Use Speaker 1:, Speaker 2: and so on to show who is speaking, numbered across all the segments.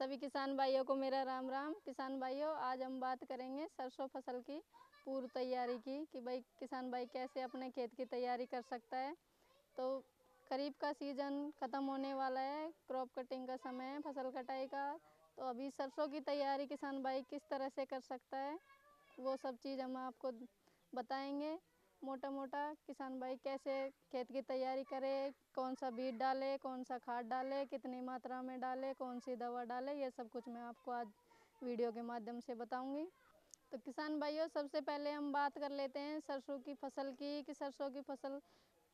Speaker 1: सभी किसान भाइयों को मेरा राम राम। किसान भाइयों, आज हम बात करेंगे सरसों फसल की पूर्व तैयारी की कि भाई किसान भाई कैसे अपने खेत की तैयारी कर सकता है। तो खरीफ का सीज़न ख़त्म होने वाला है, क्रॉप कटिंग का समय है, फसल कटाई का। तो अभी सरसों की तैयारी किसान भाई किस तरह से कर सकता है, वो सब चीज़ हम आपको बताएंगे। मोटा मोटा किसान भाई कैसे खेत की तैयारी करे, कौन सा बीज डाले, कौन सा खाद डाले, कितनी मात्रा में डाले, कौन सी दवा डाले, ये सब कुछ मैं आपको आज वीडियो के माध्यम से बताऊंगी। तो किसान भाइयों, सबसे पहले हम बात कर लेते हैं सरसों की फसल की कि सरसों की फसल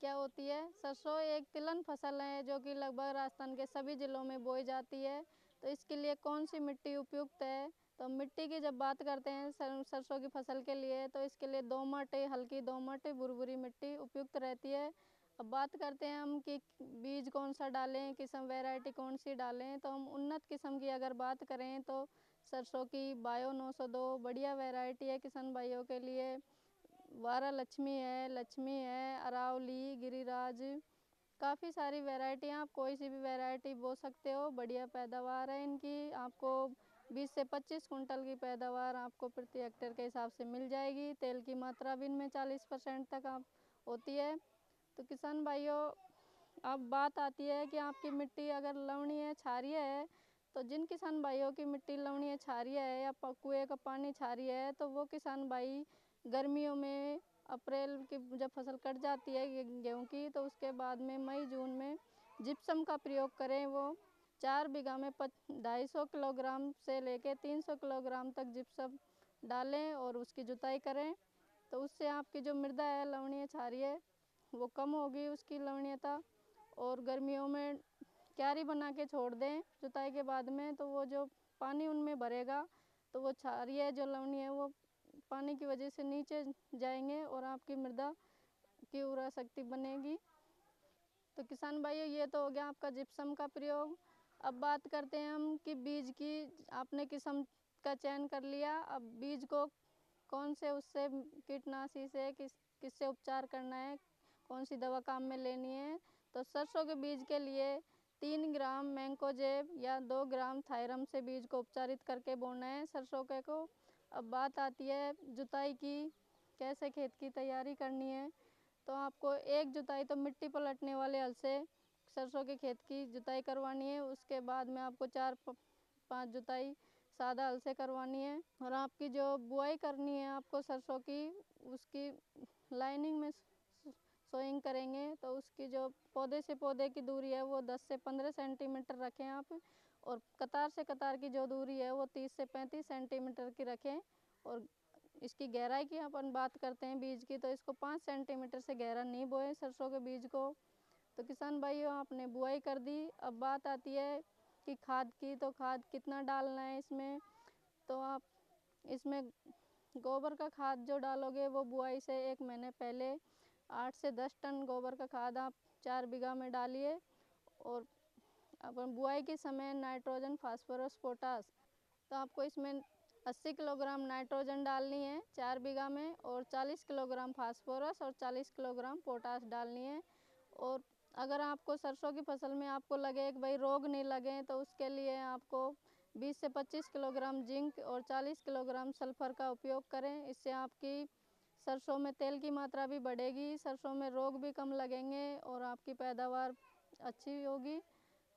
Speaker 1: क्या होती है। सरसों एक तिलहन फसल है जो कि लगभग राजस्थान के सभी ज़िलों में बोई जाती है। तो इसके लिए कौन सी मिट्टी उपयुक्त है, तो मिट्टी की जब बात करते हैं सरसों की फसल के लिए, तो इसके लिए दोमट, हल्की दोमट, भुरभुरी मिट्टी उपयुक्त रहती है। अब बात करते हैं हम कि बीज कौन सा डालें, किस्म वैरायटी कौन सी डालें। तो हम उन्नत किस्म की अगर बात करें तो सरसों की बायो 902 बढ़िया वैरायटी है किसान भाइयों के लिए। वारा लक्ष्मी है, अरावली, गिरिराज, काफ़ी सारी वैरायटी हैं। आप कोई सी भी वैरायटी बो सकते हो, बढ़िया पैदावार है इनकी। आपको 20 से 25 कुंटल की पैदावार आपको प्रति हेक्टेयर के हिसाब से मिल जाएगी। तेल की मात्रा भी इनमें 40% तक आप होती है। तो किसान भाइयों, अब बात आती है कि आपकी मिट्टी अगर लवणीय क्षारीय है, तो जिन किसान भाइयों की मिट्टी लवणीय क्षारीय है या कुएं का पानी क्षारीय है, तो वो किसान भाई गर्मियों में अप्रैल की जब फसल कट जाती है गेहूं की, तो उसके बाद में मई जून में जिप्सम का प्रयोग करें। वो 4 बीघा में 250 किलोग्राम से लेके 300 किलोग्राम तक जिप्सम डालें और उसकी जुताई करें। तो उससे आपकी जो मृदा है लवणीय क्षारीय वो कम होगी, उसकी लवणीयता। और गर्मियों में क्यारी बना के छोड़ दें जुताई के बाद में, तो वो जो पानी उनमें भरेगा तो वो क्षारीय जो लवणीय है वो पानी की वजह से नीचे जाएंगे और आपकी मृदा की उर्वरा शक्ति बनेगी। तो किसान भाइयों, ये तो हो गया आपका जिप्सम का प्रयोग। अब बात करते हैं हम कि बीज की। आपने किस्म का चयन कर लिया, अब बीज को कौन से उससे कीटनाशी से किससे उपचार करना है, कौन सी दवा काम में लेनी है। तो सरसों के बीज के लिए 3 ग्राम मैंकोजेब या 2 ग्राम थायरम से बीज को उपचारित करके बोना है सरसों के को। अब बात आती है जुताई की, कैसे खेत की तैयारी करनी है। तो आपको एक जुताई तो मिट्टी पलटने वाले हल से सरसों के खेत की जुताई करवानी है। उसके बाद में आपको 4-5 जुताई सादा हल से करवानी है। और आपकी जो बुआई करनी है आपको सरसों की, उसकी लाइनिंग में सोइंग करेंगे। तो उसकी जो पौधे से पौधे की दूरी है वो 10 से 15 सेंटीमीटर रखें आप। और कतार से कतार की जो दूरी है वो 30 से 35 सेंटीमीटर की रखें। और इसकी गहराई की अपन बात करते हैं बीज की, तो इसको 5 सेंटीमीटर से गहरा नहीं बोए सरसों के बीज को। तो किसान भाइयों, आपने बुआई कर दी। अब बात आती है कि खाद की, तो खाद कितना डालना है इसमें। तो आप इसमें गोबर का खाद जो डालोगे वो बुआई से 1 महीने पहले 8 से 10 टन गोबर का खाद आप 4 बीघा में डालिए। और अपन बुआई के समय नाइट्रोजन, फास्फोरस, पोटास, तो आपको इसमें 80 किलोग्राम नाइट्रोजन डालनी है 4 बीघा में, और 40 किलोग्राम फास्फोरस और 40 किलोग्राम पोटास डालनी है। और अगर आपको सरसों की फसल में आपको लगे कि भाई रोग नहीं लगे, तो उसके लिए आपको 20 से 25 किलोग्राम जिंक और 40 किलोग्राम सल्फर का उपयोग करें। इससे आपकी सरसों में तेल की मात्रा भी बढ़ेगी, सरसों में रोग भी कम लगेंगे और आपकी पैदावार अच्छी होगी।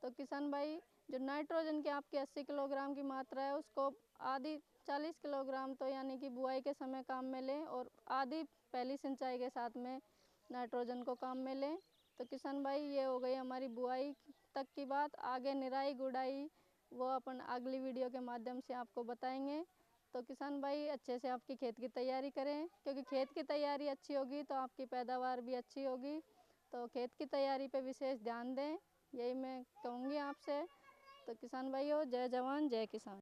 Speaker 1: तो किसान भाई, जो नाइट्रोजन की आपकी 80 किलोग्राम की मात्रा है उसको आधी 40 किलोग्राम तो यानी कि बुआई के समय काम में लें, और आधी पहली सिंचाई के साथ में नाइट्रोजन को काम में लें। तो किसान भाई, ये हो गई हमारी बुआई तक की बात। आगे निराई गुड़ाई वो अपन अगली वीडियो के माध्यम से आपको बताएंगे। तो किसान भाई, अच्छे से आपकी खेत की तैयारी करें, क्योंकि खेत की तैयारी अच्छी होगी तो आपकी पैदावार भी अच्छी होगी। तो खेत की तैयारी पे विशेष ध्यान दें, यही मैं कहूँगी आपसे। तो किसान भाइयों, जय जवान जय किसान।